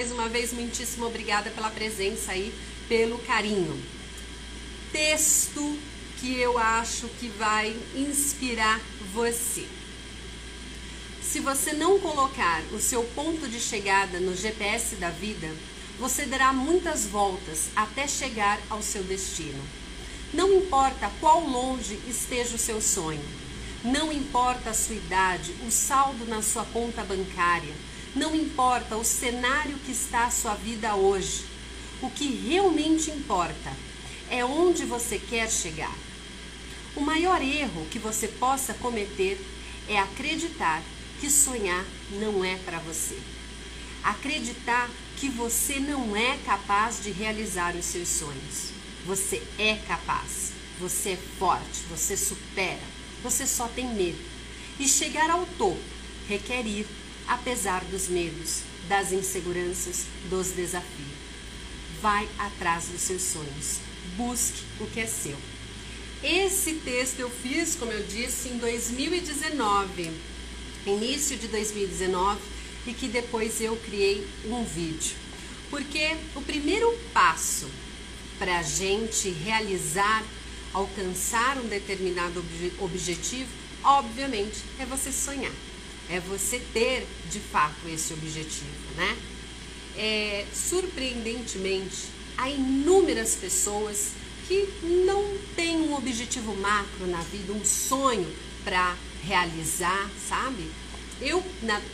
Mais uma vez, muitíssimo obrigada pela presença aí, pelo carinho. Texto que eu acho que vai inspirar você. Se você não colocar o seu ponto de chegada no GPS da vida, você dará muitas voltas até chegar ao seu destino. Não importa quão longe esteja o seu sonho, não importa a sua idade, o saldo na sua conta bancária, não importa o cenário que está a sua vida hoje. O que realmente importa é onde você quer chegar. O maior erro que você possa cometer é acreditar que sonhar não é para você. Acreditar que você não é capaz de realizar os seus sonhos. Você é capaz, você é forte, você supera, você só tem medo. E chegar ao topo requer ir apesar dos medos, das inseguranças, dos desafios. Vai atrás dos seus sonhos. Busque o que é seu. Esse texto eu fiz, como eu disse, em 2019, início de 2019, e que depois eu criei um vídeo. Porque o primeiro passo para a gente realizar, alcançar um determinado objetivo, obviamente, é você sonhar. É você ter, de fato, esse objetivo, né? Surpreendentemente, há inúmeras pessoas que não têm um objetivo macro na vida, um sonho para realizar, sabe?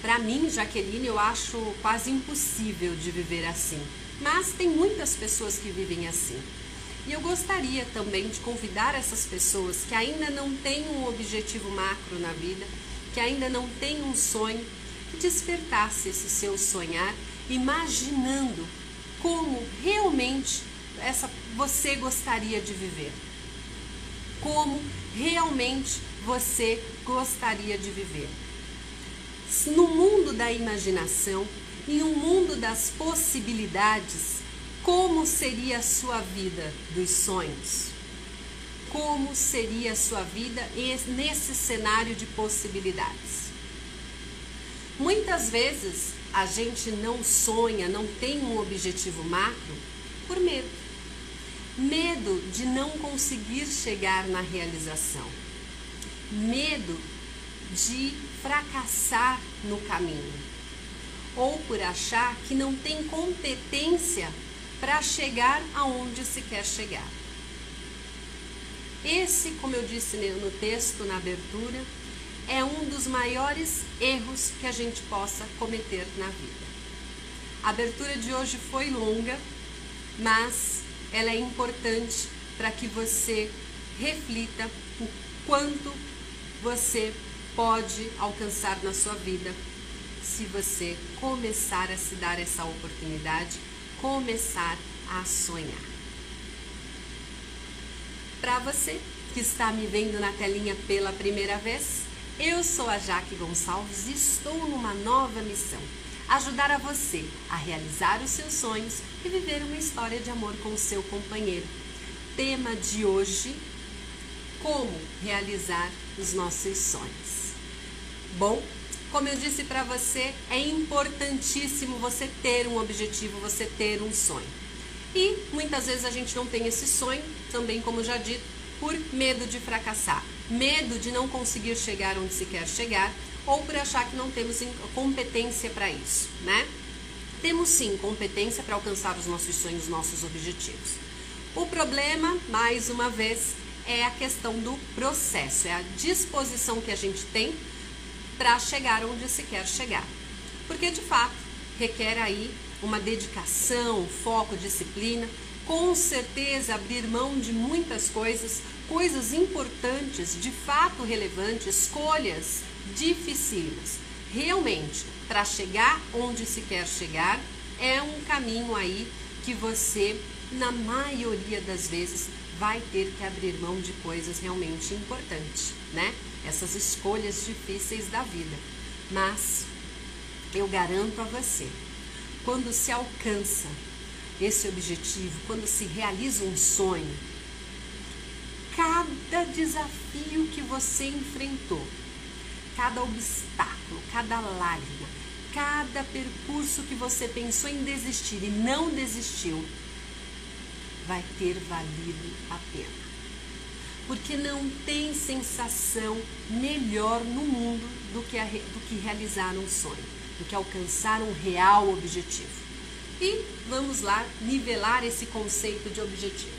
Para mim, Jaqueline, eu acho quase impossível de viver assim. Mas tem muitas pessoas que vivem assim. E eu gostaria também de convidar essas pessoas que ainda não têm um objetivo macro na vida, que ainda não têm um sonho, que despertasse esse seu sonhar, imaginando como realmente você gostaria de viver. Como realmente você gostaria de viver. No mundo da imaginação, em um mundo das possibilidades, como seria a sua vida dos sonhos? Como seria a sua vida nesse cenário de possibilidades? Muitas vezes a gente não sonha, não tem um objetivo macro por medo. Medo de não conseguir chegar na realização. Medo de fracassar no caminho. Ou por achar que não tem competência para chegar aonde se quer chegar. Esse, como eu disse no texto, na abertura, é um dos maiores erros que a gente possa cometer na vida. A abertura de hoje foi longa, mas ela é importante para que você reflita o quanto você pode alcançar na sua vida se você começar a se dar essa oportunidade, começar a sonhar. Para você que está me vendo na telinha pela primeira vez, eu sou a Jaque Gonçalves e estou numa nova missão: ajudar a você a realizar os seus sonhos e viver uma história de amor com o seu companheiro. Tema de hoje: como realizar os nossos sonhos. Bom, como eu disse para você, é importantíssimo você ter um objetivo, você ter um sonho. E muitas vezes a gente não tem esse sonho, também como já dito, por medo de fracassar, medo de não conseguir chegar onde se quer chegar, ou por achar que não temos competência para isso, né? Temos sim competência para alcançar os nossos sonhos, os nossos objetivos. O problema, mais uma vez, é a questão do processo, é a disposição que a gente tem para chegar onde se quer chegar. Porque, de fato, requer aí uma dedicação, foco, disciplina, com certeza abrir mão de muitas coisas, coisas importantes, de fato relevantes, escolhas dificílimas. Realmente, para chegar onde se quer chegar, é um caminho aí que você, na maioria das vezes, vai ter que abrir mão de coisas realmente importantes, né? Essas escolhas difíceis da vida. Mas eu garanto a você, quando se alcança esse objetivo, quando se realiza um sonho, cada desafio que você enfrentou, cada obstáculo, cada lágrima, cada percurso que você pensou em desistir e não desistiu, vai ter valido a pena. Porque não tem sensação melhor no mundo do que realizar um sonho, do que alcançar um real objetivo. E vamos lá nivelar esse conceito de objetivo.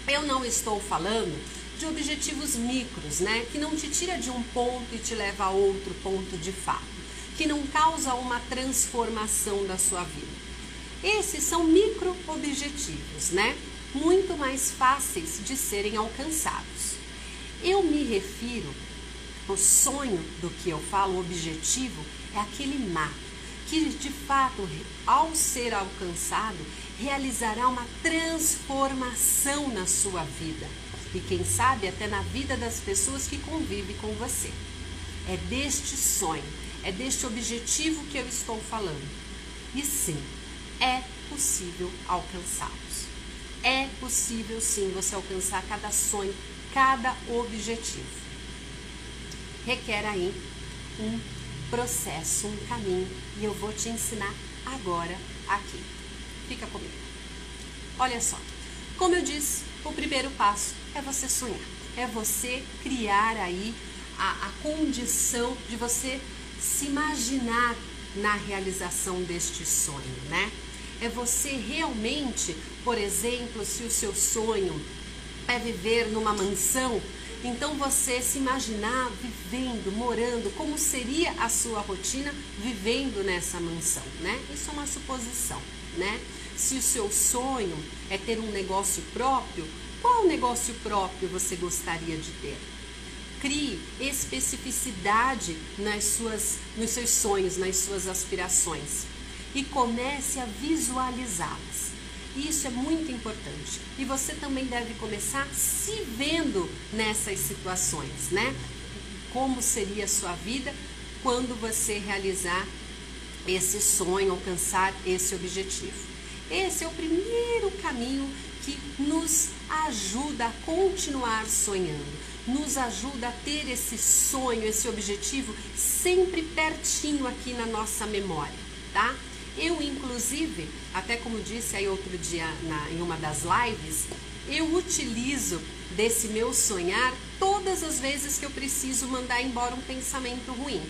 Eu não estou falando de objetivos micros, né? Que não te tira de um ponto e te leva a outro ponto de fato, que não causa uma transformação da sua vida. Esses são micro objetivos, né? Muito mais fáceis de serem alcançados. Eu me refiro, o sonho do que eu falo, o objetivo, é aquele marco que de fato, ao ser alcançado, realizará uma transformação na sua vida e quem sabe até na vida das pessoas que convivem com você. É deste sonho, é deste objetivo que eu estou falando. E sim, é possível alcançá-los. É possível sim você alcançar cada sonho, cada objetivo. Requer aí um processo, um caminho, e eu vou te ensinar agora aqui. Fica comigo. Olha só, como eu disse, o primeiro passo é você sonhar, é você criar aí a condição de você se imaginar na realização deste sonho, né? É você realmente, por exemplo, se o seu sonho é viver numa mansão, então você se imaginar vivendo, morando, como seria a sua rotina vivendo nessa mansão, né? Isso é uma suposição, né? Se o seu sonho é ter um negócio próprio, qual negócio próprio você gostaria de ter? Crie especificidade nos seus sonhos, nas suas aspirações e comece a visualizá-las. Isso é muito importante. E você também deve começar se vendo nessas situações, né? Como seria a sua vida quando você realizar esse sonho, alcançar esse objetivo. Esse é o primeiro caminho que nos ajuda a continuar sonhando, nos ajuda a ter esse sonho, esse objetivo sempre pertinho aqui na nossa memória, tá? Eu, inclusive, até como disse aí outro dia em uma das lives, eu utilizo desse meu sonhar todas as vezes que eu preciso mandar embora um pensamento ruim.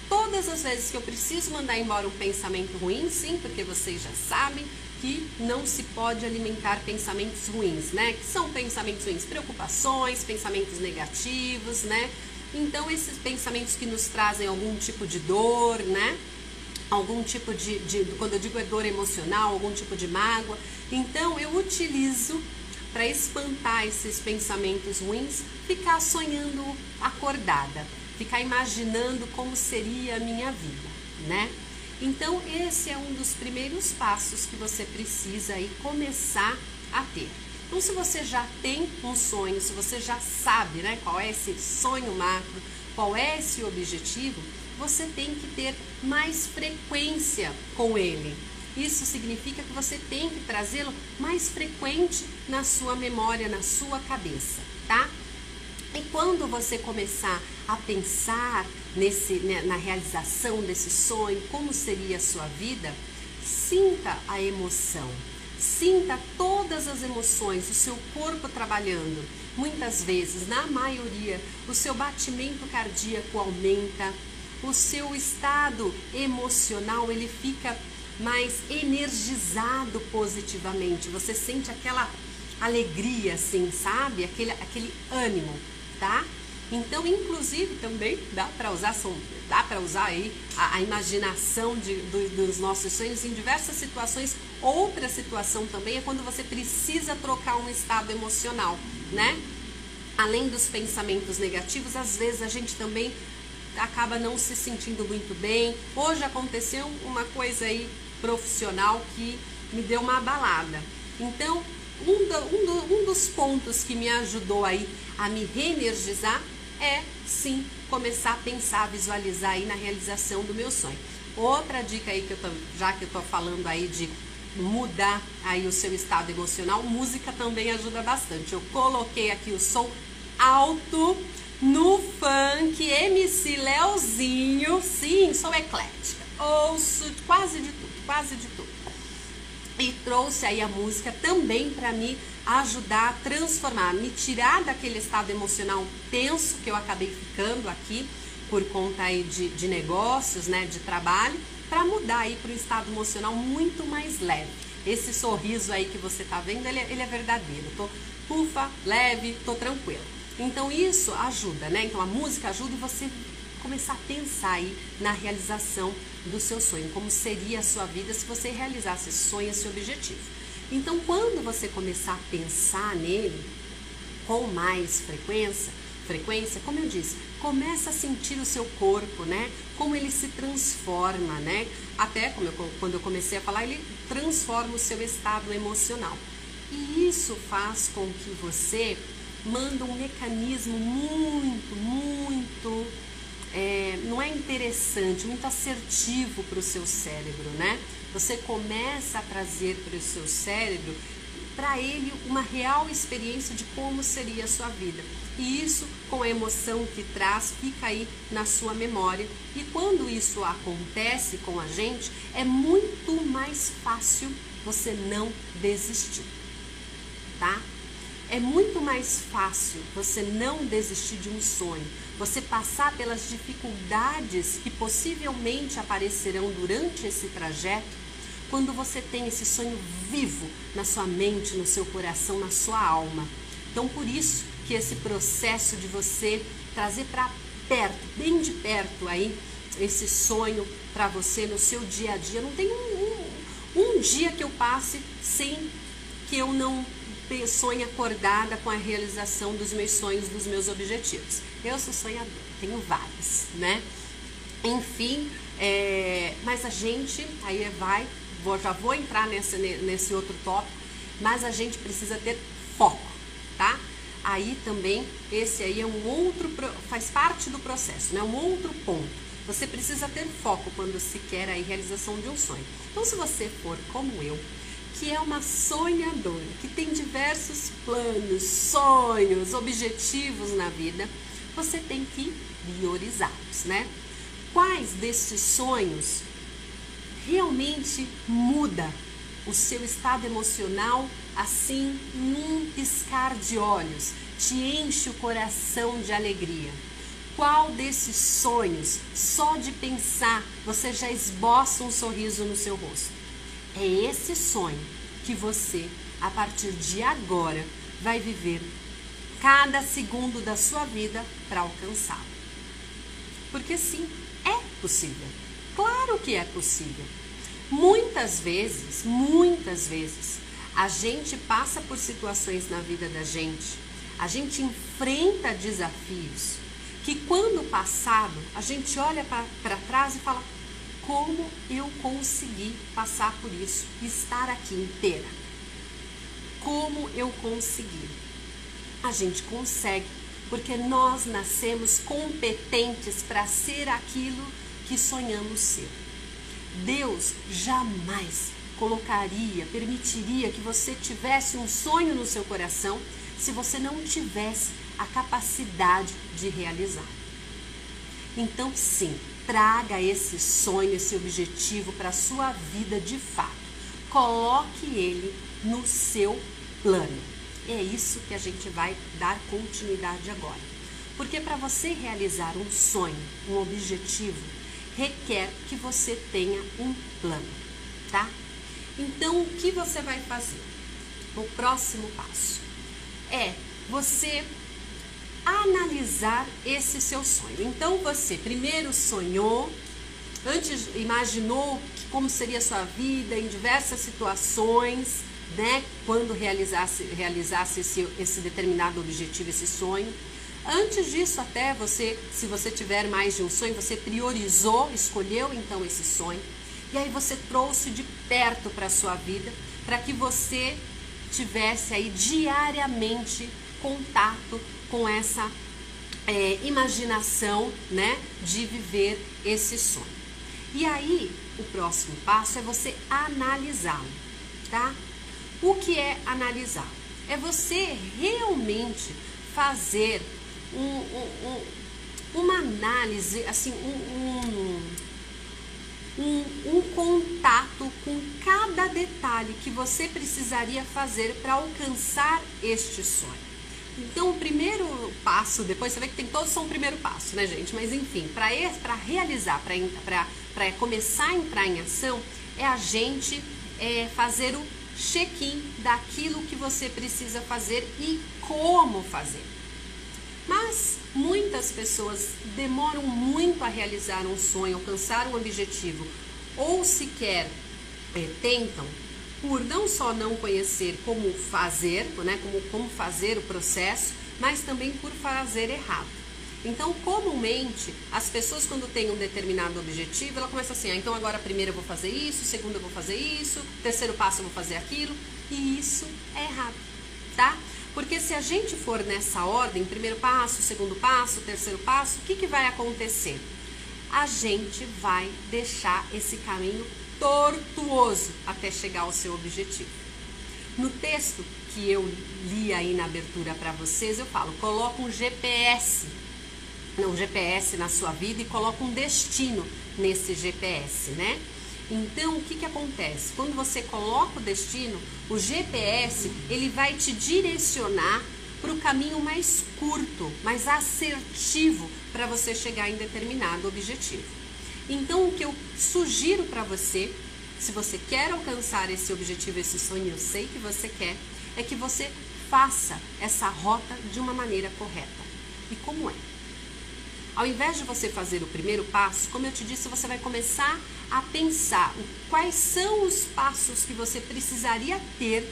Todas as vezes que eu preciso mandar embora um pensamento ruim, sim, porque vocês já sabem que não se pode alimentar pensamentos ruins, né? Que são pensamentos ruins, preocupações, pensamentos negativos, né? Então, esses pensamentos que nos trazem algum tipo de dor, né? Algum tipo quando eu digo é dor emocional, algum tipo de mágoa. Então, eu utilizo para espantar esses pensamentos ruins, ficar sonhando acordada, ficar imaginando como seria a minha vida, né? Então, esse é um dos primeiros passos que você precisa aí começar a ter. Então, se você já tem um sonho, se você já sabe, né, qual é esse sonho macro, qual é esse objetivo, você tem que ter mais frequência com ele. Isso significa que você tem que trazê-lo mais frequente na sua memória, na sua cabeça, tá? E quando você começar a pensar na realização desse sonho, como seria a sua vida, sinta a emoção, sinta todas as emoções, o seu corpo trabalhando. Muitas vezes, na maioria, o seu batimento cardíaco aumenta, o seu estado emocional ele fica mais energizado positivamente. Você sente aquela alegria, assim, sabe? Aquele ânimo, tá? Então, inclusive, também dá para usar aí a imaginação dos nossos sonhos em diversas situações. Outra situação também é quando você precisa trocar um estado emocional, né? Além dos pensamentos negativos, às vezes a gente também acaba não se sentindo muito bem. Hoje aconteceu uma coisa aí profissional que me deu uma abalada. Então, um dos pontos que me ajudou aí a me reenergizar é, sim, começar a pensar, visualizar aí na realização do meu sonho. Outra dica aí, já que eu tô falando aí de mudar aí o seu estado emocional, música também ajuda bastante. Eu coloquei aqui o som alto no funk, MC Leozinho, sim, sou eclética. ouço quase de tudo, quase de tudo. E trouxe aí a música também para me ajudar a transformar, me tirar daquele estado emocional tenso que eu acabei ficando aqui por conta aí de negócios, né, de trabalho, para mudar aí para um estado emocional muito mais leve. Esse sorriso aí que você tá vendo, ele é verdadeiro. Tô ufa, leve, tô tranquila. Então isso ajuda, né? Então a música ajuda e você começar a pensar aí na realização do seu sonho, como seria a sua vida se você realizasse esse sonho, esse objetivo. Então, quando você começar a pensar nele com mais frequência, como eu disse, começa a sentir o seu corpo, né? Como ele se transforma, né? Até quando eu comecei a falar, ele transforma o seu estado emocional. E isso faz com que você manda um mecanismo muito não é interessante, muito assertivo para o seu cérebro, né? Você começa a trazer para o seu cérebro, para ele, uma real experiência de como seria a sua vida. E isso, com a emoção que traz, fica aí na sua memória. E quando isso acontece com a gente, é muito mais fácil você não desistir, tá? É muito mais fácil você não desistir de um sonho, você passar pelas dificuldades que possivelmente aparecerão durante esse trajeto, quando você tem esse sonho vivo na sua mente, no seu coração, na sua alma. Então, por isso que esse processo de você trazer para perto, bem de perto aí, esse sonho para você no seu dia a dia, não tem um dia que eu passe sem que eu não sonhe acordada com a realização dos meus sonhos, dos meus objetivos. Eu sou sonhadora, tenho vários, né? Enfim, mas a gente, aí já vou entrar nesse outro tópico, mas a gente precisa ter foco, tá? Aí também, esse aí é um outro, faz parte do processo, né? Um outro ponto. Você precisa ter foco quando se quer a realização de um sonho. Então, se você for como eu, que é uma sonhadora, que tem diversos planos, sonhos, objetivos na vida, você tem que priorizá-los, né? Quais desses sonhos realmente muda o seu estado emocional assim num piscar de olhos, te enche o coração de alegria? Qual desses sonhos, só de pensar, você já esboça um sorriso no seu rosto? É esse sonho que você, a partir de agora, vai viver cada segundo da sua vida para alcançá-lo. Porque sim, é possível. Claro que é possível. Muitas vezes, a gente passa por situações na vida da gente, a gente enfrenta desafios, que quando passado, a gente olha para trás e fala: como eu consegui passar por isso, estar aqui inteira? Como eu consegui? A gente consegue, porque nós nascemos competentes para ser aquilo que sonhamos ser. Deus jamais permitiria que você tivesse um sonho no seu coração se você não tivesse a capacidade de realizar. Então, sim, traga esse sonho, esse objetivo para a sua vida de fato. Coloque ele no seu plano. É isso que a gente vai dar continuidade agora. Porque para você realizar um sonho, um objetivo, requer que você tenha um plano, tá? Então, o que você vai fazer? O próximo passo é você analisar esse seu sonho. Então, você primeiro sonhou, antes imaginou como seria a sua vida em diversas situações, né? Quando realizasse esse determinado objetivo, esse sonho. Antes disso, até você, se você tiver mais de um sonho, você priorizou, escolheu então esse sonho. E aí você trouxe de perto para a sua vida, para que você tivesse aí diariamente contato com essa imaginação, né, de viver esse sonho. E aí, o próximo passo é você analisá-lo, tá? O que é analisar? É você realmente fazer uma análise, assim, um contato com cada detalhe que você precisaria fazer para alcançar este sonho. Então, o primeiro passo, depois você vê que todos são o primeiro passo, né, gente? Mas enfim, para realizar, para começar a entrar em ação, é a gente fazer o check-in daquilo que você precisa fazer e como fazer. Mas muitas pessoas demoram muito a realizar um sonho, alcançar um objetivo, ou sequer tentam, por não só não conhecer como fazer, né, como fazer o processo, mas também por fazer errado. Então, comumente, as pessoas quando têm um determinado objetivo, ela começa assim, então agora primeiro eu vou fazer isso, segundo eu vou fazer isso, terceiro passo eu vou fazer aquilo, e isso é errado, tá? Porque se a gente for nessa ordem, primeiro passo, segundo passo, terceiro passo, o que vai acontecer? A gente vai deixar esse caminho tortuoso até chegar ao seu objetivo. No texto que eu li aí na abertura para vocês, eu falo, coloca um GPS na sua vida e coloca um destino nesse GPS, né? Então, o que acontece? Quando você coloca o destino, o GPS, ele vai te direcionar para o caminho mais curto, mais assertivo para você chegar em determinado objetivo. Então, o que eu sugiro para você, se você quer alcançar esse objetivo, esse sonho, eu sei que você quer, é que você faça essa rota de uma maneira correta. E como é? Ao invés de você fazer o primeiro passo, como eu te disse, você vai começar a pensar quais são os passos que você precisaria ter,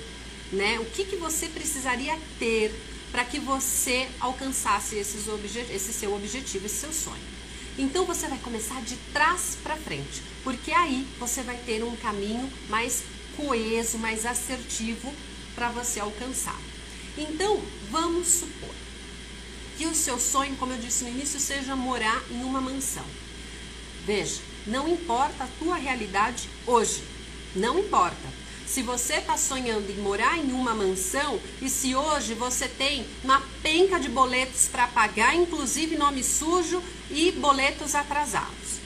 né? O que você precisaria ter para que você alcançasse esse seu objetivo, esse seu sonho. Então você vai começar de trás para frente, porque aí você vai ter um caminho mais coeso, mais assertivo para você alcançar. Então, vamos supor que o seu sonho, como eu disse no início, seja morar em uma mansão. Veja, não importa a tua realidade hoje, não importa. Se você está sonhando em morar em uma mansão e se hoje você tem uma penca de boletos para pagar, inclusive nome sujo e boletos atrasados,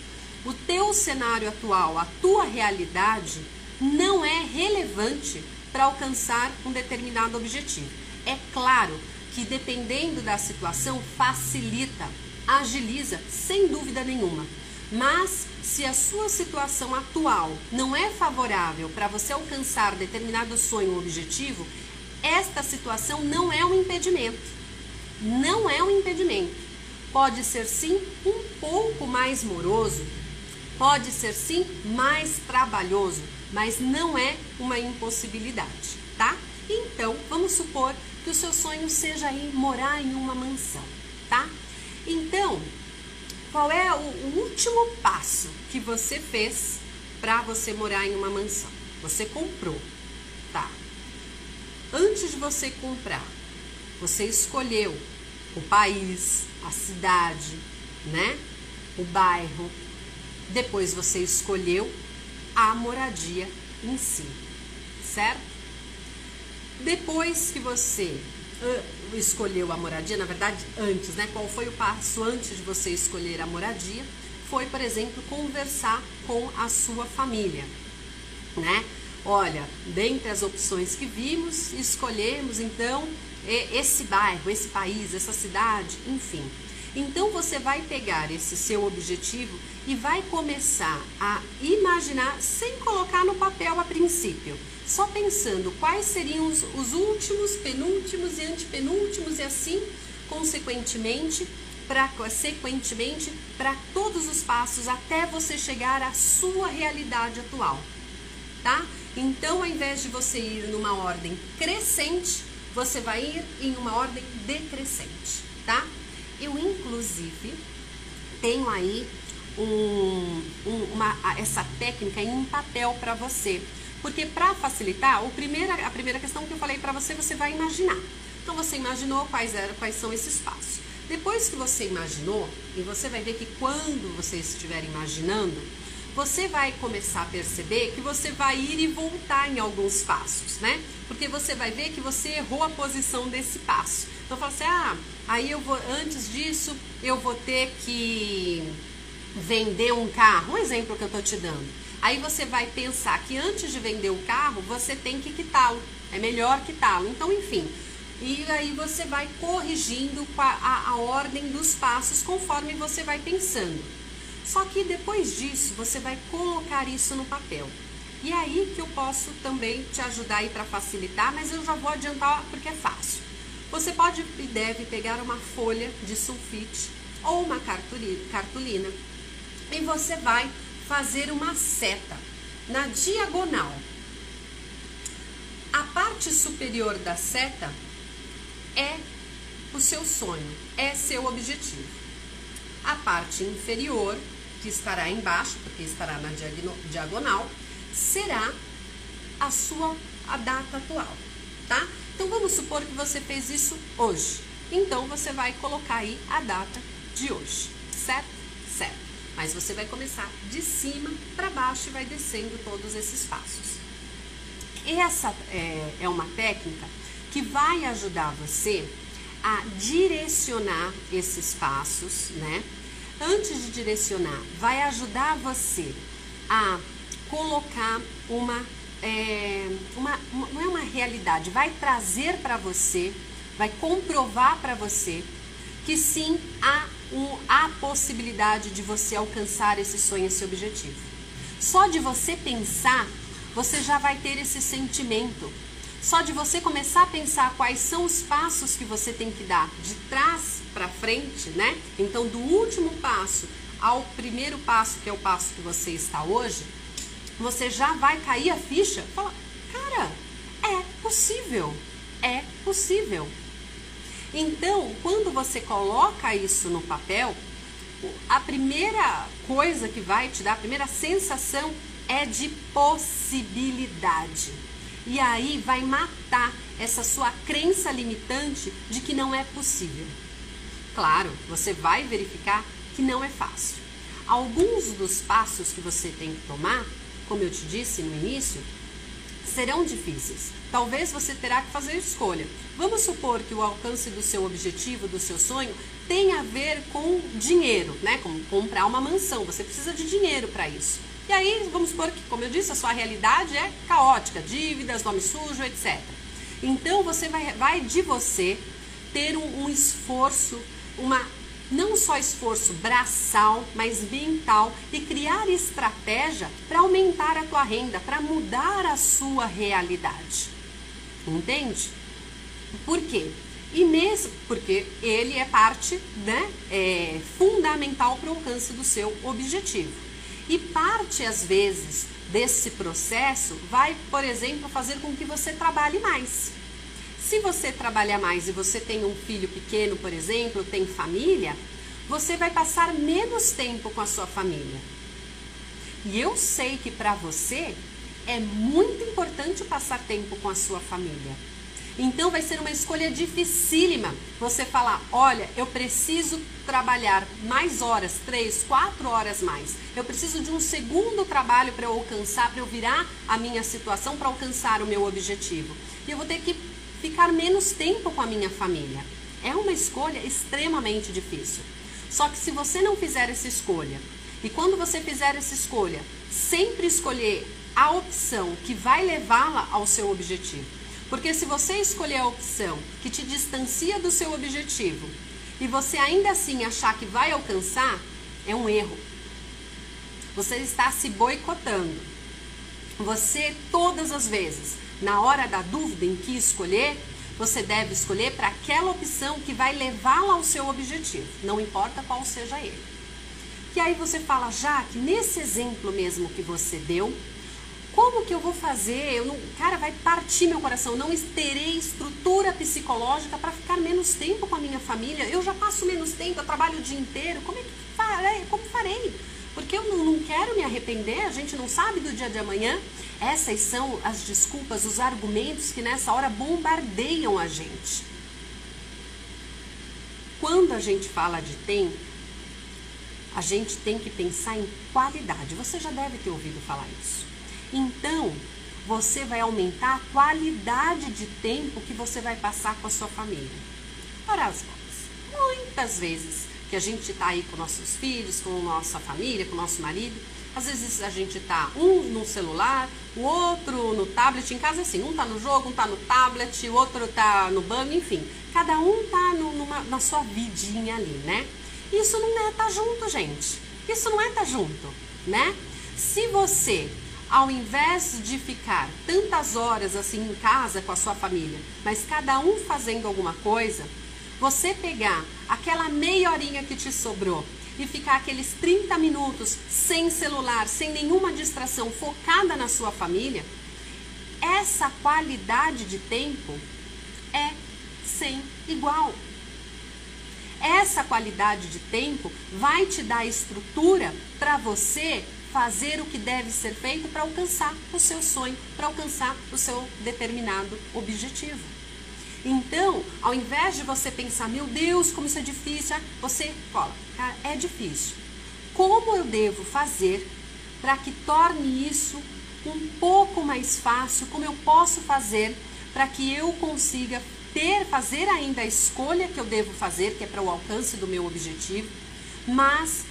o teu cenário atual, a tua realidade não é relevante para alcançar um determinado objetivo. É claro que dependendo da situação facilita, agiliza, sem dúvida nenhuma. Mas se a sua situação atual não é favorável para você alcançar determinado sonho ou objetivo, esta situação não é um impedimento. Não é um impedimento. Pode ser sim um pouco mais moroso, pode ser sim mais trabalhoso, mas não é uma impossibilidade, tá? Então, vamos supor que o seu sonho seja ir morar em uma mansão, tá? Então, qual é o último passo que você fez para você morar em uma mansão? Você comprou, tá? Antes de você comprar, você escolheu o país, a cidade, né? O bairro. Depois você escolheu a moradia em si, certo? Depois que você escolheu a moradia, na verdade antes, né? Qual foi o passo antes de você escolher a moradia? Foi, por exemplo, conversar com a sua família, né? Olha, dentre as opções que vimos, escolhemos então esse bairro, esse país, essa cidade, enfim. Então você vai pegar esse seu objetivo e vai começar a imaginar sem colocar no papel a princípio. Só pensando quais seriam os últimos, penúltimos e antepenúltimos e assim, consequentemente, para todos os passos até você chegar à sua realidade atual, tá? Então, ao invés de você ir numa ordem crescente, você vai ir em uma ordem decrescente, tá? Eu, inclusive, tenho aí essa técnica em papel para você. Porque para facilitar, a primeira questão que eu falei para você, você vai imaginar. Então você imaginou quais são esses passos. Depois que você imaginou, e você vai ver que quando você estiver imaginando, você vai começar a perceber que você vai ir e voltar em alguns passos, né? Porque você vai ver que você errou a posição desse passo. Então fala assim, aí eu vou, antes disso, eu vou ter que vender um carro, um exemplo que eu tô te dando. Aí você vai pensar que antes de vender o carro, você tem que quitá-lo. É melhor quitá-lo. Então, enfim. E aí você vai corrigindo a ordem dos passos conforme você vai pensando. Só que depois disso, você vai colocar isso no papel. E aí que eu posso também te ajudar aí para facilitar, mas eu já vou adiantar porque é fácil. Você pode e deve pegar uma folha de sulfite ou uma cartolina e você vai fazer uma seta na diagonal. A parte superior da seta é o seu sonho, é seu objetivo. A parte inferior, que estará embaixo, porque estará na diagonal, será a data atual, tá? Então vamos supor que você fez isso hoje. Então você vai colocar aí a data de hoje, certo? Certo. Mas você vai começar de cima para baixo e vai descendo todos esses passos. Essa é uma técnica que vai ajudar você a direcionar esses passos, né? Antes de direcionar, vai ajudar você a colocar não é uma realidade, vai trazer para você, vai comprovar para você que sim, há possibilidade de você alcançar esse sonho, esse objetivo. Só de você pensar, você já vai ter esse sentimento. Só de você começar a pensar quais são os passos que você tem que dar de trás para frente, né? Então, do último passo ao primeiro passo, que é o passo que você está hoje, você já vai cair a ficha e falar, cara, é possível, é possível. Então, quando você coloca isso no papel, a primeira coisa que vai te dar, a primeira sensação é de possibilidade. E aí vai matar essa sua crença limitante de que não é possível. Claro, você vai verificar que não é fácil. Alguns dos passos que você tem que tomar, como eu te disse no início, serão difíceis. Talvez você terá que fazer escolha. Vamos supor que o alcance do seu objetivo, do seu sonho, tenha a ver com dinheiro, né? Como comprar uma mansão. Você precisa de dinheiro para isso. E aí, vamos supor que, como eu disse, a sua realidade é caótica, dívidas, nome sujo, etc. Então, você vai de você ter um esforço, não só esforço braçal, mas mental, e criar estratégia para aumentar a tua renda, para mudar a sua realidade. Entende? Por quê? E mesmo porque ele é parte, né, fundamental para o alcance do seu objetivo. E parte, às vezes, desse processo vai, por exemplo, fazer com que você trabalhe mais. Se você trabalha mais e você tem um filho pequeno, por exemplo, tem família, você vai passar menos tempo com a sua família. E eu sei que para você é muito importante passar tempo com a sua família. Então vai ser uma escolha dificílima você falar, olha, eu preciso trabalhar mais horas, 3, 4 horas mais. Eu preciso de um segundo trabalho para eu alcançar, para eu virar a minha situação, para alcançar o meu objetivo. E eu vou ter que ficar menos tempo com a minha família. É uma escolha extremamente difícil. Só que se você não fizer essa escolha, e quando você fizer essa escolha, sempre escolher a opção que vai levá-la ao seu objetivo. Porque se você escolher a opção que te distancia do seu objetivo e você ainda assim achar que vai alcançar, é um erro. Você está se boicotando. Você, todas as vezes, na hora da dúvida em que escolher, você deve escolher para aquela opção que vai levá-la ao seu objetivo, não importa qual seja ele. E aí você fala, Jaque, nesse exemplo mesmo que você deu, como que eu vou fazer? Cara, vai partir meu coração. Não terei estrutura psicológica para ficar menos tempo com a minha família. Eu já passo menos tempo, eu trabalho o dia inteiro. Como farei? Porque eu não quero me arrepender, a gente não sabe do dia de amanhã. Essas são as desculpas, os argumentos que nessa hora bombardeiam a gente. Quando a gente fala de tempo, a gente tem que pensar em qualidade. Você já deve ter ouvido falar isso. Então, você vai aumentar a qualidade de tempo que você vai passar com a sua família. Ora, muitas vezes, que a gente está aí com nossos filhos, com nossa família, com nosso marido. Às vezes a gente está um no celular, o outro no tablet. Em casa assim, um está no jogo, um está no tablet, o outro está no banco, enfim. Cada um está na sua vidinha ali, né? Isso não é estar junto, gente. Isso não é estar junto, né? Se você, ao invés de ficar tantas horas assim em casa com a sua família, mas cada um fazendo alguma coisa, você pegar aquela meia horinha que te sobrou e ficar aqueles 30 minutos sem celular, sem nenhuma distração, focada na sua família, essa qualidade de tempo é sem igual. Essa qualidade de tempo vai te dar estrutura para você fazer o que deve ser feito para alcançar o seu sonho, para alcançar o seu determinado objetivo. Então, ao invés de você pensar, meu Deus, como isso é difícil, você fala, cara, é difícil. Como eu devo fazer para que torne isso um pouco mais fácil? Como eu posso fazer para que eu consiga fazer ainda a escolha que eu devo fazer, que é para o alcance do meu objetivo, mas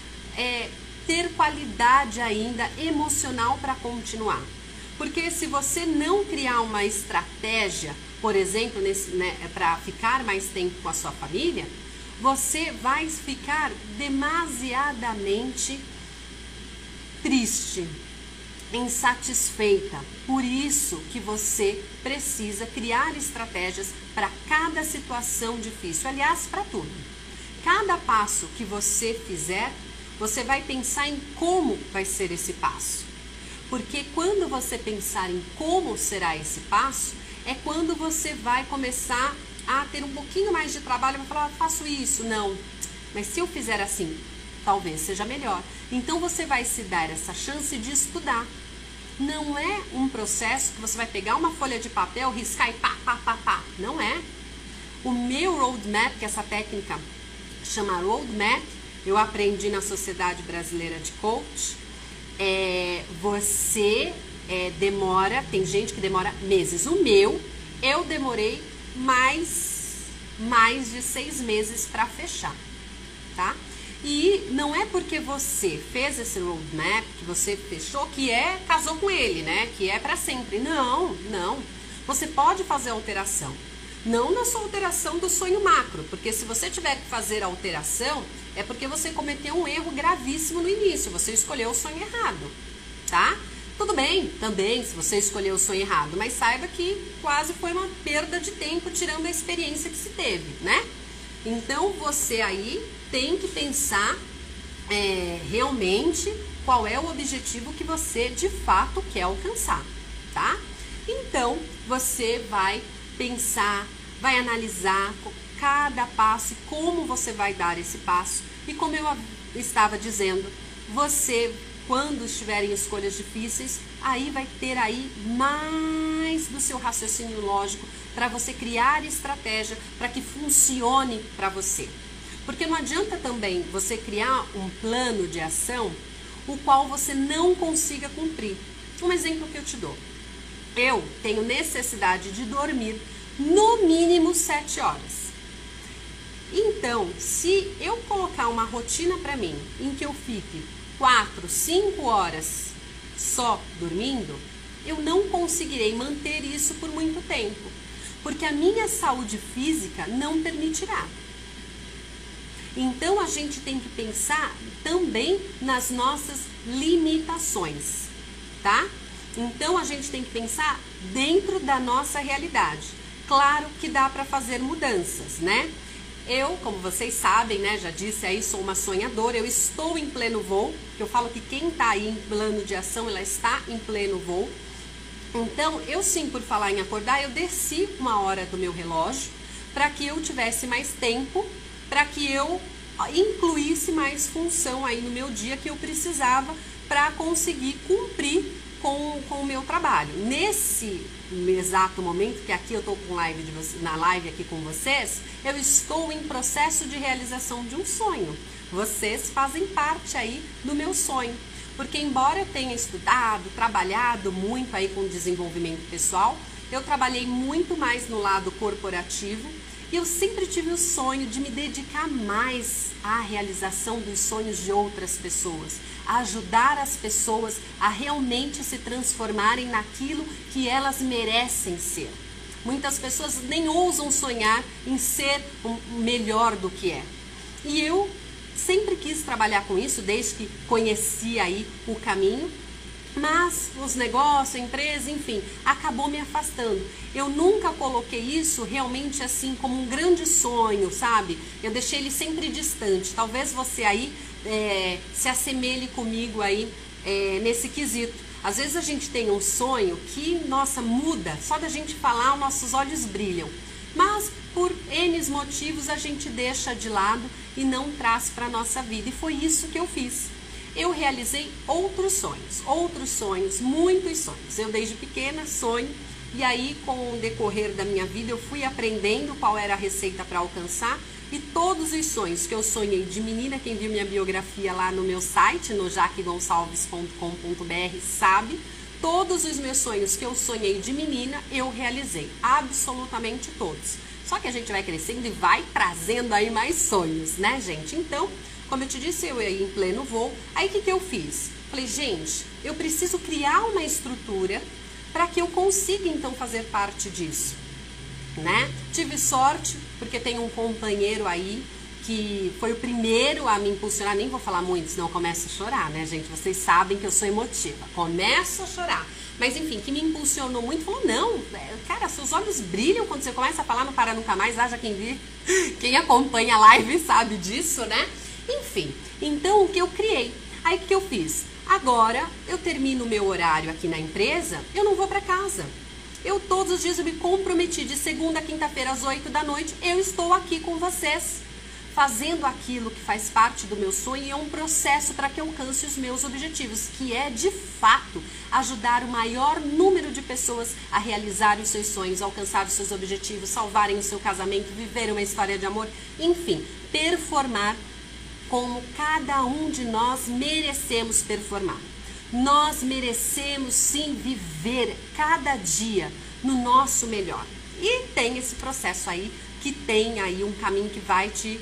ter qualidade ainda emocional para continuar? Porque se você não criar uma estratégia, por exemplo, para ficar mais tempo com a sua família, você vai ficar demasiadamente triste, insatisfeita. Por isso que você precisa criar estratégias para cada situação difícil. Aliás, para tudo. Cada passo que você fizer, você vai pensar em como vai ser esse passo. Porque quando você pensar em como será esse passo, é quando você vai começar a ter um pouquinho mais de trabalho, vai falar, faço isso, não. Mas se eu fizer assim, talvez seja melhor. Então você vai se dar essa chance de estudar. Não é um processo que você vai pegar uma folha de papel, riscar e pá, pá, pá, pá. Não é. O meu roadmap, que essa técnica chama roadmap, eu aprendi na Sociedade Brasileira de Coach. Demora, tem gente que demora meses. O meu, eu demorei mais de 6 meses para fechar, tá? E não é porque você fez esse roadmap, que você fechou, que casou com ele, né? Que é para sempre. Não, não. Você pode fazer alteração. Não na sua alteração do sonho macro, porque se você tiver que fazer a alteração, é porque você cometeu um erro gravíssimo no início, você escolheu o sonho errado, tá? Tudo bem, também, se você escolheu o sonho errado, mas saiba que quase foi uma perda de tempo, tirando a experiência que se teve, né? Então, você aí tem que pensar realmente qual é o objetivo que você, de fato, quer alcançar, tá? Então, você vai pensar, vai analisar cada passo e como você vai dar esse passo. E como eu estava dizendo, você, quando estiver em escolhas difíceis, aí vai ter aí mais do seu raciocínio lógico para você criar estratégia para que funcione para você. Porque não adianta também você criar um plano de ação o qual você não consiga cumprir. Um exemplo que eu te dou. Eu tenho necessidade de dormir no mínimo 7 horas. Então, se eu colocar uma rotina para mim em que eu fique 4, 5 horas só dormindo, eu não conseguirei manter isso por muito tempo, porque a minha saúde física não permitirá. Então, a gente tem que pensar também nas nossas limitações, tá? Então, a gente tem que pensar dentro da nossa realidade. Claro que dá para fazer mudanças, né? Eu, como vocês sabem, né, já disse aí, sou uma sonhadora, eu estou em pleno voo, eu falo que quem está aí em plano de ação, ela está em pleno voo. Então, eu sim, por falar em acordar, eu desci 1 hora do meu relógio para que eu tivesse mais tempo, para que eu incluísse mais função aí no meu dia que eu precisava para conseguir cumprir com o meu trabalho. Nesse exato momento, que aqui eu estou na live aqui com vocês, eu estou em processo de realização de um sonho. Vocês fazem parte aí do meu sonho. Porque embora eu tenha estudado, trabalhado muito aí com desenvolvimento pessoal, eu trabalhei muito mais no lado corporativo E eu sempre tive o sonho de me dedicar mais à realização dos sonhos de outras pessoas, a ajudar as pessoas a realmente se transformarem naquilo que elas merecem ser. Muitas pessoas nem ousam sonhar em ser melhor do que é. E eu sempre quis trabalhar com isso, desde que conheci aí o caminho, mas os negócios, a empresa, enfim, acabou me afastando. Eu nunca coloquei isso realmente assim como um grande sonho, sabe? Eu deixei ele sempre distante. Talvez você aí se assemelhe comigo aí nesse quesito. Às vezes a gente tem um sonho que, nossa, muda. Só da gente falar, os nossos olhos brilham. Mas por N motivos a gente deixa de lado e não traz para a nossa vida. E foi isso que eu fiz. Eu realizei outros sonhos, muitos sonhos. Eu desde pequena sonho e aí com o decorrer da minha vida eu fui aprendendo qual era a receita para alcançar e todos os sonhos que eu sonhei de menina, quem viu minha biografia lá no meu site, no jaquegonçalves.com.br sabe, todos os meus sonhos que eu sonhei de menina eu realizei, absolutamente todos. Só que a gente vai crescendo e vai trazendo aí mais sonhos, né, gente? Então, como eu te disse, eu ia em pleno voo. Aí o que eu fiz? Falei, gente, eu preciso criar uma estrutura para que eu consiga então fazer parte disso, né? Tive sorte, porque tem um companheiro aí que foi o primeiro a me impulsionar. Nem vou falar muito, senão eu começo a chorar, né, gente? Vocês sabem que eu sou emotiva. Começo a chorar. Mas enfim, que me impulsionou muito, falou, não, cara, seus olhos brilham quando você começa a falar, não para nunca mais, haja quem vir, quem acompanha a live sabe disso, né? Enfim, então o que eu criei? Aí o que eu fiz? Agora eu termino o meu horário aqui na empresa, eu não vou para casa. Eu todos os dias eu me comprometi, de segunda a quinta-feira às 8 da noite, eu estou aqui com vocês, fazendo aquilo que faz parte do meu sonho e é um processo para que eu alcance os meus objetivos, que é de fato ajudar o maior número de pessoas a realizar os seus sonhos, alcançar os seus objetivos, salvarem o seu casamento, viver uma história de amor, enfim, performar como cada um de nós merecemos performar. Nós merecemos sim viver cada dia no nosso melhor. E tem esse processo aí, que tem aí um caminho que vai te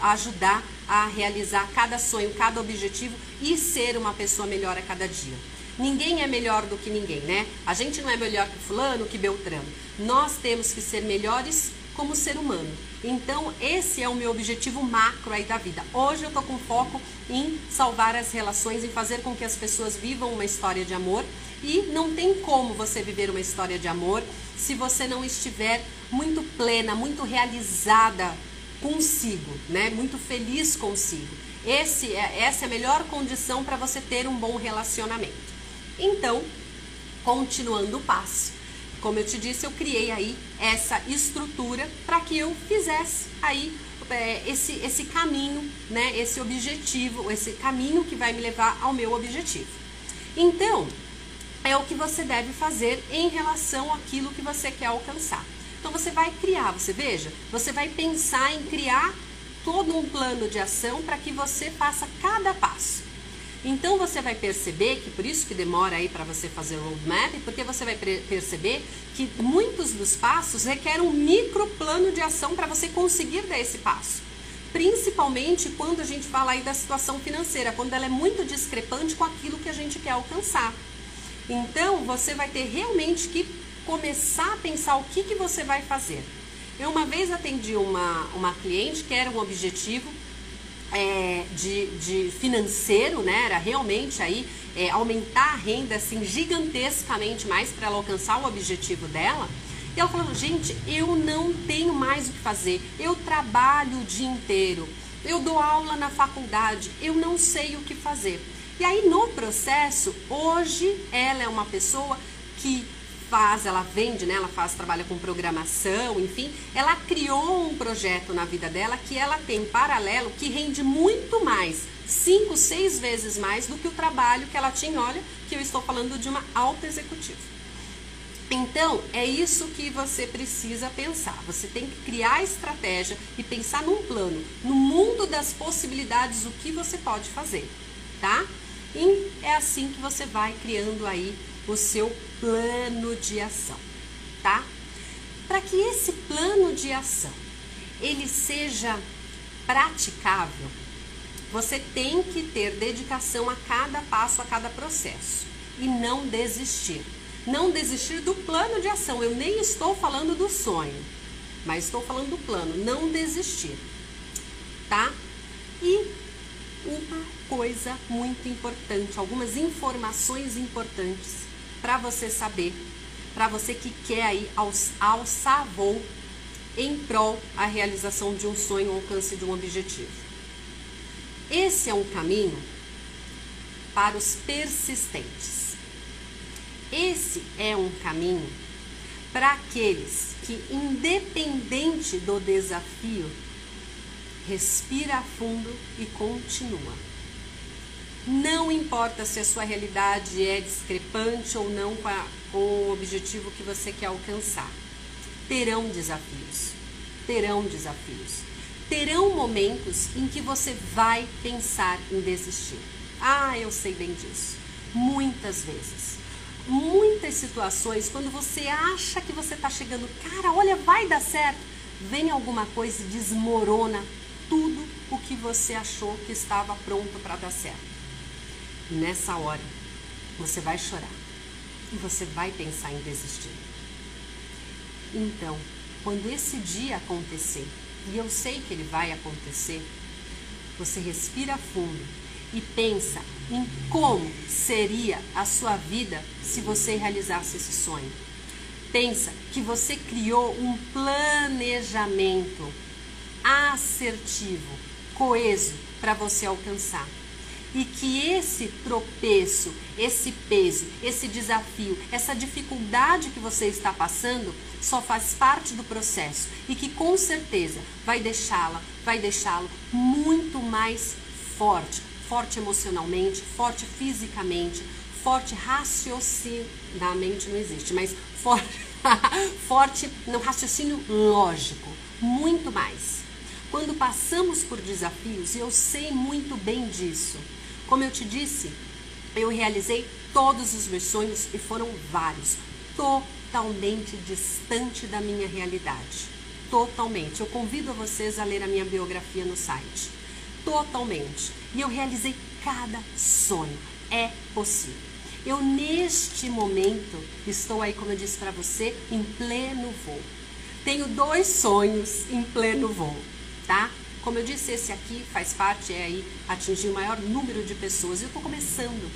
ajudar a realizar cada sonho, cada objetivo e ser uma pessoa melhor a cada dia. Ninguém é melhor do que ninguém, né? A gente não é melhor que fulano, que Beltrano. Nós temos que ser melhores como ser humano. Então, esse é o meu objetivo macro aí da vida. Hoje eu tô com foco em salvar as relações, em fazer com que as pessoas vivam uma história de amor. E não tem como você viver uma história de amor se você não estiver muito plena, muito realizada consigo, né? Muito feliz consigo. Essa é a melhor condição para você ter um bom relacionamento. Então, continuando o passo, como eu te disse, eu criei aí essa estrutura para que eu fizesse aí esse caminho, né? Esse objetivo, esse caminho que vai me levar ao meu objetivo. Então, é o que você deve fazer em relação àquilo que você quer alcançar. Então você vai criar, você vai pensar em criar todo um plano de ação para que você faça cada passo. Então você vai perceber que por isso que demora aí para você fazer o roadmap, porque você vai perceber que muitos dos passos requerem um micro plano de ação para você conseguir dar esse passo. Principalmente quando a gente fala aí da situação financeira, quando ela é muito discrepante com aquilo que a gente quer alcançar. Então você vai ter realmente que começar a pensar o que você vai fazer. Eu uma vez atendi uma cliente que era um objetivo de financeiro, né? Era realmente aí aumentar a renda assim gigantescamente mais para ela alcançar o objetivo dela. E ela falou, gente, eu não tenho mais o que fazer, eu trabalho o dia inteiro, eu dou aula na faculdade, eu não sei o que fazer. E aí no processo, hoje ela é uma pessoa que ela vende, né? Ela trabalha com programação, enfim, ela criou um projeto na vida dela que ela tem paralelo que rende muito mais, 5, 6 vezes mais do que o trabalho que ela tinha. Olha, que eu estou falando de uma alta executiva. Então, é isso que você precisa pensar. Você tem que criar a estratégia e pensar num plano, no mundo das possibilidades, o que você pode fazer, tá? E é assim que você vai criando aí o seu plano de ação, tá? Para que esse plano de ação ele seja praticável, você tem que ter dedicação a cada passo, a cada processo e não desistir. Não desistir do plano de ação. Eu nem estou falando do sonho, mas estou falando do plano. Não desistir, tá? E uma coisa muito importante, algumas informações importantes para você saber, para você que quer aí alçar voo em prol a realização de um sonho, o alcance de um objetivo. Esse é um caminho para os persistentes. Esse é um caminho para aqueles que, independente do desafio, respira fundo e continua. Não importa se a sua realidade é discrepante ou não com o objetivo que você quer alcançar. Terão desafios. Terão desafios. Terão momentos em que você vai pensar em desistir. Ah, eu sei bem disso. Muitas vezes. Muitas situações, quando você acha que você está chegando, cara, olha, vai dar certo, vem alguma coisa e desmorona tudo o que você achou que estava pronto para dar certo. E nessa hora, você vai chorar e você vai pensar em desistir. Então, quando esse dia acontecer, e eu sei que ele vai acontecer, você respira fundo e pensa em como seria a sua vida se você realizasse esse sonho. Pensa que você criou um planejamento assertivo, coeso para você alcançar. E que esse tropeço, esse peso, esse desafio, essa dificuldade que você está passando só faz parte do processo e que com certeza vai deixá-lo muito mais forte, forte emocionalmente, forte fisicamente, forte raciocinamente, não existe, mas forte no raciocínio lógico, muito mais. Quando passamos por desafios, e eu sei muito bem disso, como eu te disse, eu realizei todos os meus sonhos e foram vários, totalmente distante da minha realidade. Totalmente. Eu convido vocês a ler a minha biografia no site. Totalmente. E eu realizei cada sonho. É possível. Eu, neste momento, estou aí, como eu disse para você, em pleno voo. Tenho 2 sonhos em pleno voo, tá? Como eu disse, esse aqui faz parte, é aí atingir o maior número de pessoas. Eu estou começando.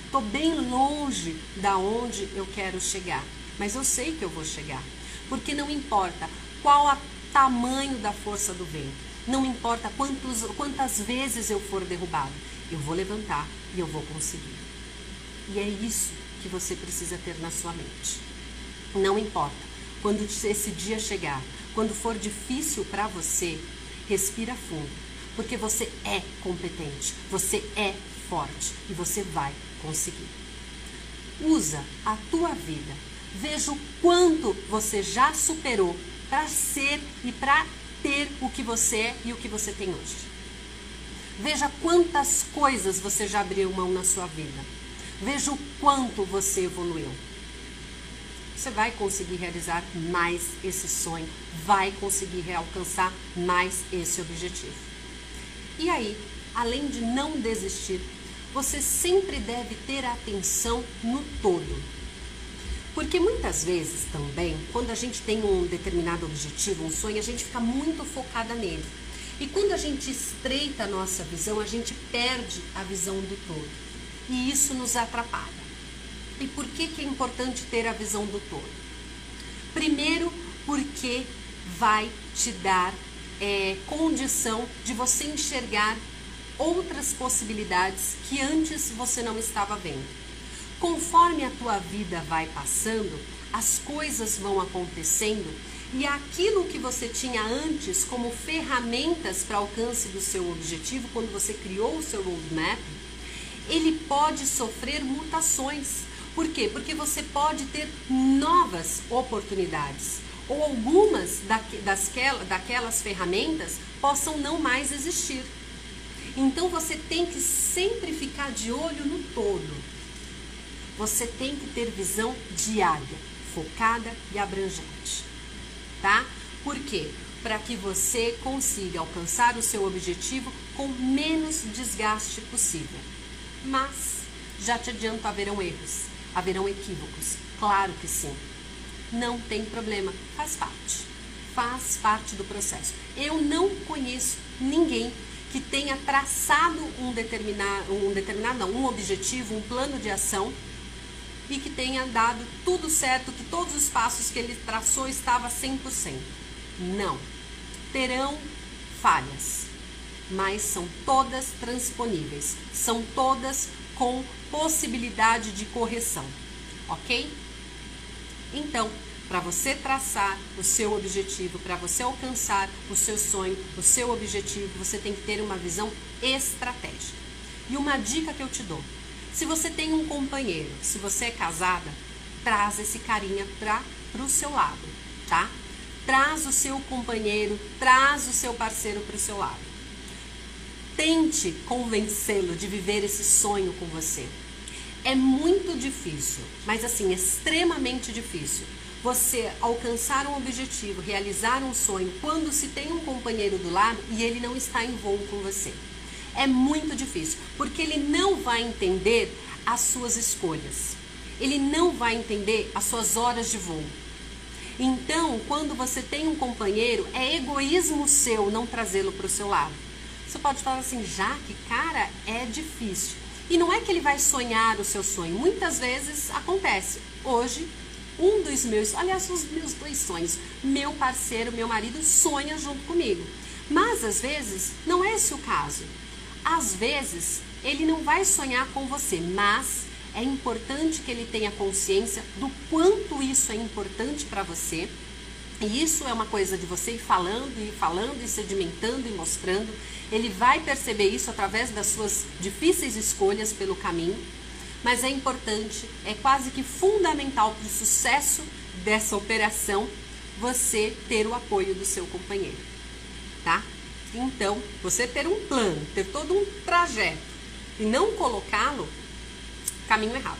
Estou bem longe da onde eu quero chegar. Mas eu sei que eu vou chegar. Porque não importa qual o tamanho da força do vento. Não importa quantas vezes eu for derrubado. Eu vou levantar e eu vou conseguir. E é isso que você precisa ter na sua mente. Não importa. Quando esse dia chegar, quando for difícil para você, respira fundo, porque você é competente, você é forte e você vai conseguir. Usa a tua vida, veja o quanto você já superou para ser e para ter o que você é e o que você tem hoje. Veja quantas coisas você já abriu mão na sua vida. Veja o quanto você evoluiu. Você vai conseguir realizar mais esse sonho, vai conseguir alcançar mais esse objetivo. E aí, além de não desistir, você sempre deve ter atenção no todo. Porque muitas vezes também, quando a gente tem um determinado objetivo, um sonho, a gente fica muito focada nele. E quando a gente estreita a nossa visão, a gente perde a visão do todo. E isso nos atrapalha. E por que é importante ter a visão do todo? Primeiro, porque vai te dar condição de você enxergar outras possibilidades que antes você não estava vendo. Conforme a tua vida vai passando, as coisas vão acontecendo e aquilo que você tinha antes como ferramentas para alcance do seu objetivo, quando você criou o seu roadmap, ele pode sofrer mutações. Por quê? Porque você pode ter novas oportunidades ou algumas daquelas ferramentas possam não mais existir. Então você tem que sempre ficar de olho no todo. Você tem que ter visão diária, focada e abrangente, tá? Por quê? para que você consiga alcançar o seu objetivo com menos desgaste possível. Mas, já te adianto, haverão erros, haverão equívocos, claro que sim. Não tem problema, faz parte do processo. Eu não conheço ninguém que tenha traçado um objetivo, um plano de ação e que tenha dado tudo certo, que todos os passos que ele traçou estava 100%. Não. Terão falhas, mas são todas transponíveis, são todas com possibilidade de correção, ok? Então, para você traçar o seu objetivo, para você alcançar o seu sonho, o seu objetivo, você tem que ter uma visão estratégica. E uma dica que eu te dou: se você tem um companheiro, se você é casada, traz esse carinha para o seu lado, tá? Traz o seu companheiro, traz o seu parceiro para o seu lado. Tente convencê-lo de viver esse sonho com você. É muito difícil, mas assim, extremamente difícil, você alcançar um objetivo, realizar um sonho, quando se tem um companheiro do lado e ele não está em voo com você. É muito difícil, porque ele não vai entender as suas escolhas. Ele não vai entender as suas horas de voo. Então, quando você tem um companheiro, é egoísmo seu não trazê-lo para o seu lado. Você pode falar assim, Jaque, cara, é difícil. E não é que ele vai sonhar o seu sonho. Muitas vezes acontece. Hoje, os meus 2 sonhos, meu parceiro, meu marido, sonha junto comigo. Mas, às vezes, não é esse o caso. Às vezes, ele não vai sonhar com você, mas é importante que ele tenha consciência do quanto isso é importante para você. E isso é uma coisa de você ir falando e sedimentando e mostrando. Ele vai perceber isso através das suas difíceis escolhas pelo caminho. Mas é importante, é quase que fundamental para o sucesso dessa operação, você ter o apoio do seu companheiro, tá? Então, você ter um plano, ter todo um trajeto e não colocá-lo, caminho errado.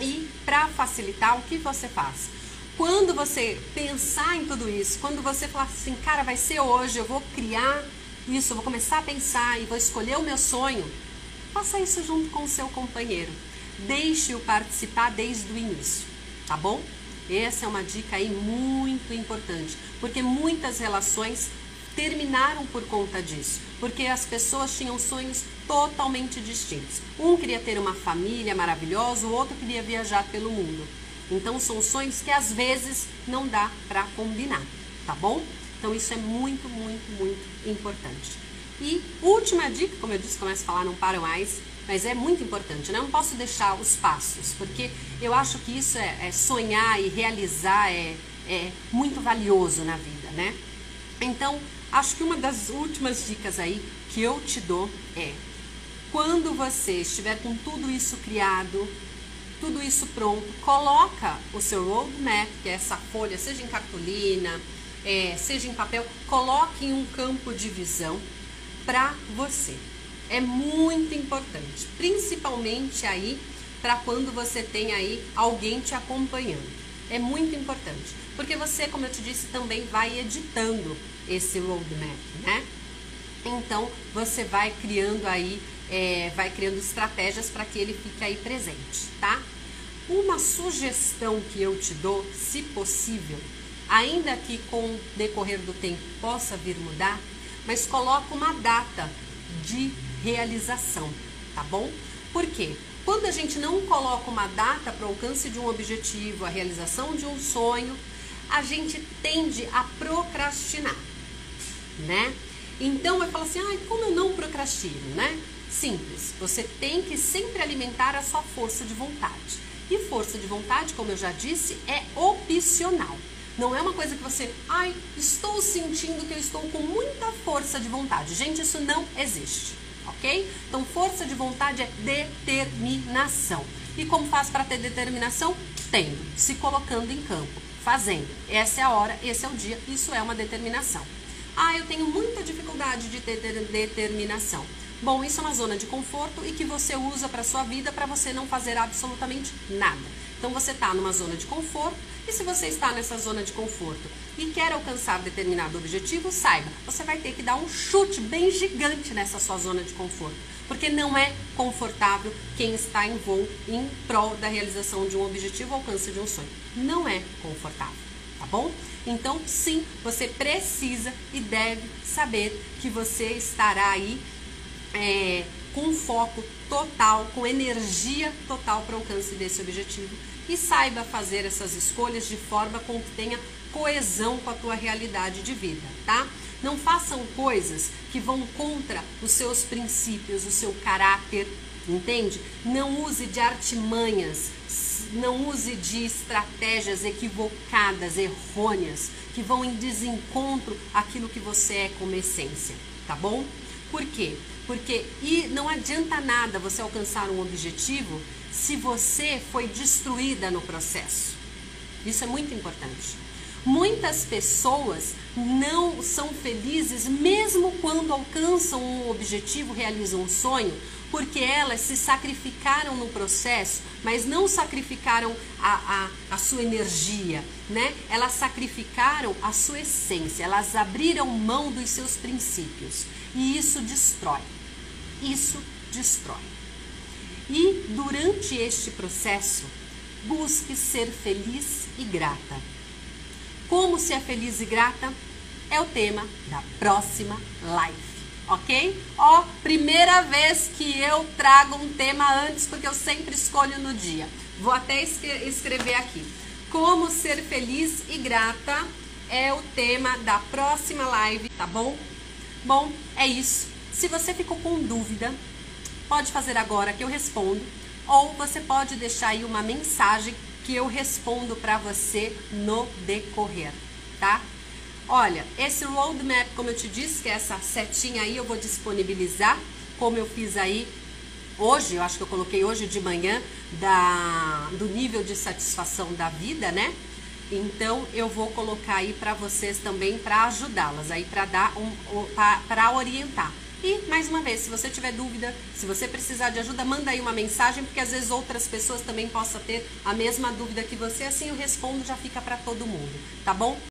E para facilitar, o que você faz? Quando você pensar em tudo isso, quando você falar assim, cara, vai ser hoje, eu vou criar isso, eu vou começar a pensar e vou escolher o meu sonho, faça isso junto com o seu companheiro. Deixe-o participar desde o início, tá bom? Essa é uma dica aí muito importante, porque muitas relações terminaram por conta disso, porque as pessoas tinham sonhos totalmente distintos. Um queria ter uma família maravilhosa, o outro queria viajar pelo mundo. Então são sonhos que às vezes não dá para combinar, tá bom? Então isso é muito, muito, muito importante. E última dica, como eu disse, começo a falar, não paro mais, mas é muito importante, né? Eu não posso deixar os passos, porque eu acho que isso é sonhar e realizar é muito valioso na vida, né? Então, acho que uma das últimas dicas aí que eu te dou é, quando você estiver com tudo isso criado, tudo isso pronto, coloca o seu roadmap, que é essa folha, seja em cartolina, seja em papel, coloque em um campo de visão para você. É muito importante, principalmente aí para quando você tem aí alguém te acompanhando. É muito importante, porque você, como eu te disse, também vai editando esse roadmap, né? Então, você vai criando aí, vai criando estratégias para que ele fique aí presente, tá? Uma sugestão que eu te dou, se possível, ainda que com o decorrer do tempo possa vir mudar, mas coloca uma data de realização, tá bom? Por quê? Quando a gente não coloca uma data para o alcance de um objetivo, a realização de um sonho, a gente tende a procrastinar, né? Então, vai falar assim, como eu não procrastino, né? Simples, você tem que sempre alimentar a sua força de vontade. E força de vontade, como eu já disse, é opcional. Não é uma coisa que você, estou sentindo que eu estou com muita força de vontade. Gente, isso não existe, ok? Então, força de vontade é determinação. E como faz para ter determinação? Tendo, se colocando em campo, fazendo. Essa é a hora, esse é o dia, isso é uma determinação. Eu tenho muita dificuldade de ter determinação. Bom, isso é uma zona de conforto e que você usa para a sua vida para você não fazer absolutamente nada. Então, você está numa zona de conforto E se você está nessa zona de conforto e quer alcançar determinado objetivo, saiba, você vai ter que dar um chute bem gigante nessa sua zona de conforto, porque não é confortável quem está em voo em prol da realização de um objetivo, alcance de um sonho. Não é confortável, tá bom? Então, sim, você precisa e deve saber que você estará aí com foco total, com energia total para o alcance desse objetivo, e saiba fazer essas escolhas de forma com que tenha coesão com a tua realidade de vida, tá? Não façam coisas que vão contra os seus princípios, o seu caráter, entende? Não use de artimanhas, não use de estratégias equivocadas, errôneas, que vão em desencontro àquilo que você é como essência, tá bom? Por quê? Porque não adianta nada você alcançar um objetivo se você foi destruída no processo. Isso é muito importante. Muitas pessoas não são felizes mesmo quando alcançam um objetivo, realizam um sonho, porque elas se sacrificaram no processo, mas não sacrificaram a sua energia, né? Elas sacrificaram a sua essência, elas abriram mão dos seus princípios. E isso destrói. Isso destrói. E durante este processo, busque ser feliz e grata. Como ser feliz e grata é o tema da próxima live, ok? Ó, primeira vez que eu trago um tema antes, porque eu sempre escolho no dia. Vou até escrever aqui. Como ser feliz e grata é o tema da próxima live, tá bom? Bom, é isso. Se você ficou com dúvida, pode fazer agora que eu respondo, ou você pode deixar aí uma mensagem que eu respondo para você no decorrer, tá? Olha, esse roadmap, como eu te disse, que é essa setinha aí, eu vou disponibilizar, como eu fiz aí hoje, eu acho que eu coloquei hoje de manhã, do nível de satisfação da vida, né? Então, eu vou colocar aí para vocês também, para ajudá-las, aí para dar para orientar. E, mais uma vez, se você tiver dúvida, se você precisar de ajuda, manda aí uma mensagem, porque às vezes outras pessoas também possam ter a mesma dúvida que você, assim eu respondo, já fica para todo mundo, tá bom?